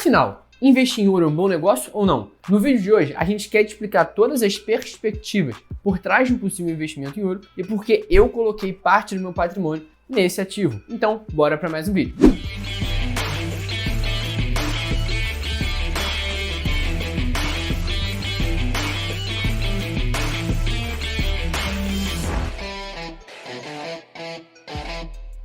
Afinal, investir em ouro é um bom negócio ou não? No vídeo de hoje, a gente quer te explicar todas as perspectivas por trás de um possível investimento em ouro e por que eu coloquei parte do meu patrimônio nesse ativo. Então, bora para mais um vídeo.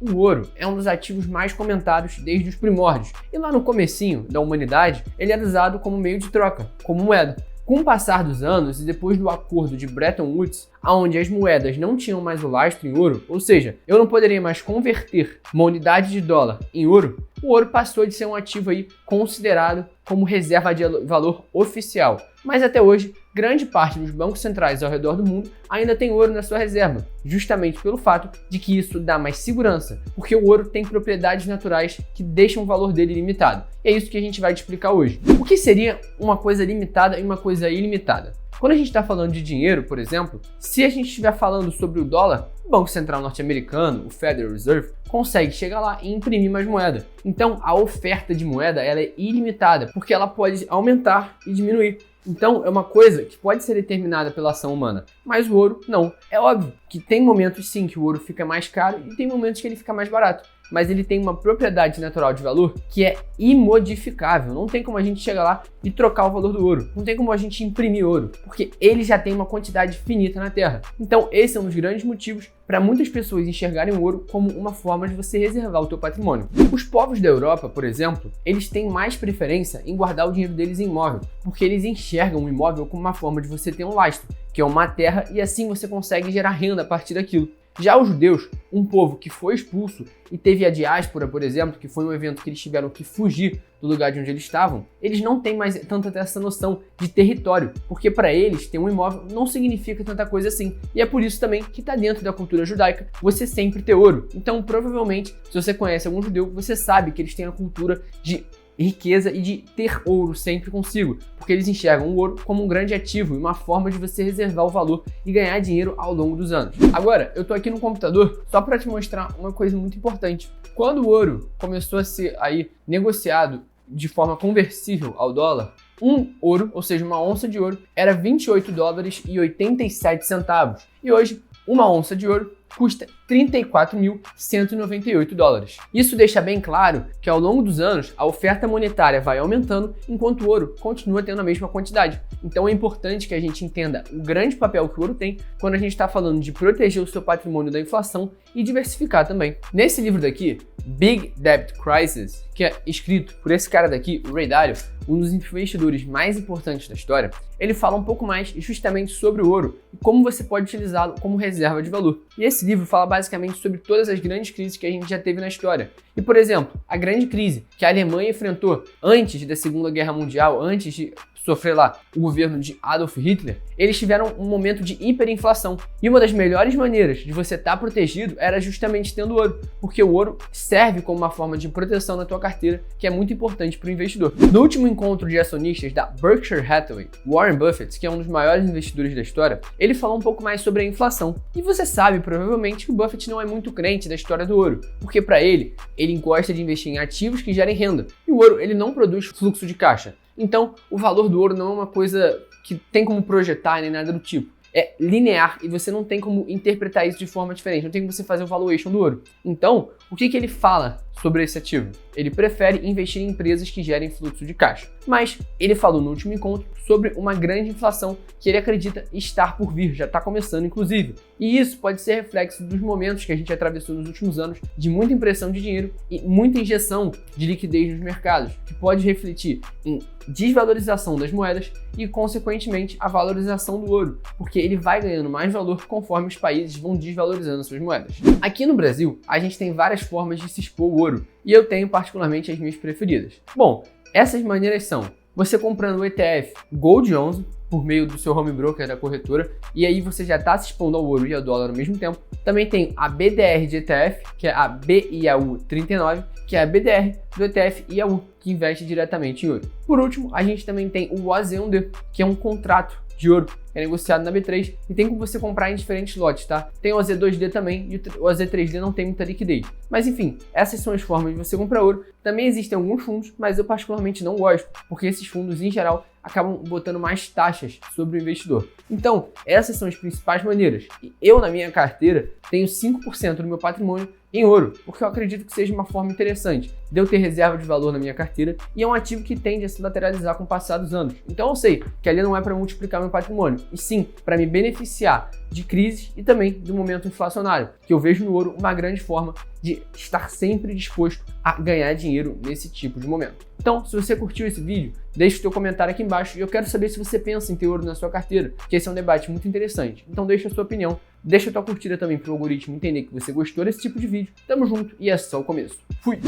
O ouro é um dos ativos mais comentados desde os primórdios, e lá no comecinho da humanidade, ele era usado como meio de troca, como moeda. Com o passar dos anos e depois do acordo de Bretton Woods, onde as moedas não tinham mais o lastro em ouro, ou seja, eu não poderia mais converter uma unidade de dólar em ouro, o ouro passou de ser um ativo aí considerado como reserva de valor oficial. Mas até hoje, grande parte dos bancos centrais ao redor do mundo ainda tem ouro na sua reserva, justamente pelo fato de que isso dá mais segurança, porque o ouro tem propriedades naturais que deixam o valor dele limitado. E é isso que a gente vai te explicar hoje. O que seria uma coisa limitada e uma coisa ilimitada? Quando a gente está falando de dinheiro, por exemplo, se a gente estiver falando sobre o dólar, o Banco Central norte-americano, o Federal Reserve, consegue chegar lá e imprimir mais moeda. Então, a oferta de moeda ela é ilimitada, porque ela pode aumentar e diminuir. Então, é uma coisa que pode ser determinada pela ação humana, mas o ouro não. É óbvio que tem momentos sim que o ouro fica mais caro e tem momentos que ele fica mais barato, mas ele tem uma propriedade natural de valor que é imodificável. Não tem como a gente chegar lá e trocar o valor do ouro. Não tem como a gente imprimir ouro, porque ele já tem uma quantidade finita na Terra. Então, esse é um dos grandes motivos para muitas pessoas enxergarem o ouro como uma forma de você reservar o teu patrimônio. Os povos da Europa, por exemplo, eles têm mais preferência em guardar o dinheiro deles em imóvel, porque eles enxergam o imóvel como uma forma de você ter um lastro, que é uma terra, e assim você consegue gerar renda a partir daquilo. Já os judeus, um povo que foi expulso e teve a diáspora, por exemplo, que foi um evento que eles tiveram que fugir do lugar de onde eles estavam, eles não têm mais tanta essa noção de território, porque para eles ter um imóvel não significa tanta coisa assim. E é por isso também que está dentro da cultura judaica você sempre ter ouro. Então, provavelmente, se você conhece algum judeu, você sabe que eles têm a cultura de riqueza e de ter ouro sempre consigo, porque eles enxergam o ouro como um grande ativo e uma forma de você reservar o valor e ganhar dinheiro ao longo dos anos. Agora, eu tô aqui no computador só para te mostrar uma coisa muito importante. Quando o ouro começou a ser aí negociado de forma conversível ao dólar, um ouro, ou seja, uma onça de ouro, era $28,87. E hoje, uma onça de ouro custa $34.198. Isso deixa bem claro que ao longo dos anos a oferta monetária vai aumentando enquanto o ouro continua tendo a mesma quantidade. Então é importante que a gente entenda o grande papel que o ouro tem quando a gente está falando de proteger o seu patrimônio da inflação e diversificar também. Nesse livro daqui, Big Debt Crisis, que é escrito por esse cara daqui, o Ray Dalio, um dos investidores mais importantes da história, ele fala um pouco mais justamente sobre o ouro e como você pode utilizá-lo como reserva de valor. E esse livro fala basicamente sobre todas as grandes crises que a gente já teve na história. E, por exemplo, a grande crise que a Alemanha enfrentou antes da Segunda Guerra Mundial, antes de sofrer lá o governo de Adolf Hitler, eles tiveram um momento de hiperinflação. E uma das melhores maneiras de você estar protegido era justamente tendo ouro, porque o ouro serve como uma forma de proteção na tua carteira, que é muito importante para o investidor. No último encontro de acionistas da Berkshire Hathaway, Warren Buffett, que é um dos maiores investidores da história, ele falou um pouco mais sobre a inflação. E você sabe provavelmente que o Buffett não é muito crente da história do ouro, porque para ele gosta de investir em ativos que gerem renda. E o ouro, ele não produz fluxo de caixa. Então, o valor do ouro não é uma coisa que tem como projetar nem nada do tipo. É linear e você não tem como interpretar isso de forma diferente, não tem como você fazer o valuation do ouro. Então, o que ele fala sobre esse ativo? Ele prefere investir em empresas que gerem fluxo de caixa. Mas ele falou no último encontro sobre uma grande inflação que ele acredita estar por vir, já está começando inclusive. E isso pode ser reflexo dos momentos que a gente atravessou nos últimos anos de muita impressão de dinheiro e muita injeção de liquidez nos mercados, que pode refletir em desvalorização das moedas e, consequentemente, a valorização do ouro, porque ele vai ganhando mais valor conforme os países vão desvalorizando suas moedas. Aqui no Brasil, a gente tem várias formas de se expor ao ouro, e eu tenho particularmente as minhas preferidas. Bom, essas maneiras são você comprando o ETF Gold 11 por meio do seu home broker da corretora, e aí você já está se expondo ao ouro e ao dólar ao mesmo tempo. Também tem a BDR de ETF, que é a BIAU 39, que é a BDR do ETF IAU, que investe diretamente em ouro. Por último, a gente também tem o OZ1D, que é um contrato de ouro, que é negociado na B3 e tem como você comprar em diferentes lotes, tá? Tem o OZ2D também e o OZ3D não tem muita liquidez. Mas enfim, essas são as formas de você comprar ouro. Também existem alguns fundos, mas eu particularmente não gosto, porque esses fundos em geral acabam botando mais taxas sobre o investidor. Então, essas são as principais maneiras. E eu, na minha carteira, tenho 5% do meu patrimônio em ouro, porque eu acredito que seja uma forma interessante de eu ter reserva de valor na minha carteira e é um ativo que tende a se lateralizar com o passar dos anos. Então eu sei que ali não é para multiplicar meu patrimônio, e sim para me beneficiar de crises e também do momento inflacionário, que eu vejo no ouro uma grande forma de estar sempre disposto a ganhar dinheiro nesse tipo de momento. Então, se você curtiu esse vídeo, deixe o seu comentário aqui embaixo e eu quero saber se você pensa em ter ouro na sua carteira, que esse é um debate muito interessante. Então deixa a sua opinião, deixa a tua curtida também para o algoritmo entender que você gostou desse tipo de vídeo. Tamo junto e é só o começo. Fui!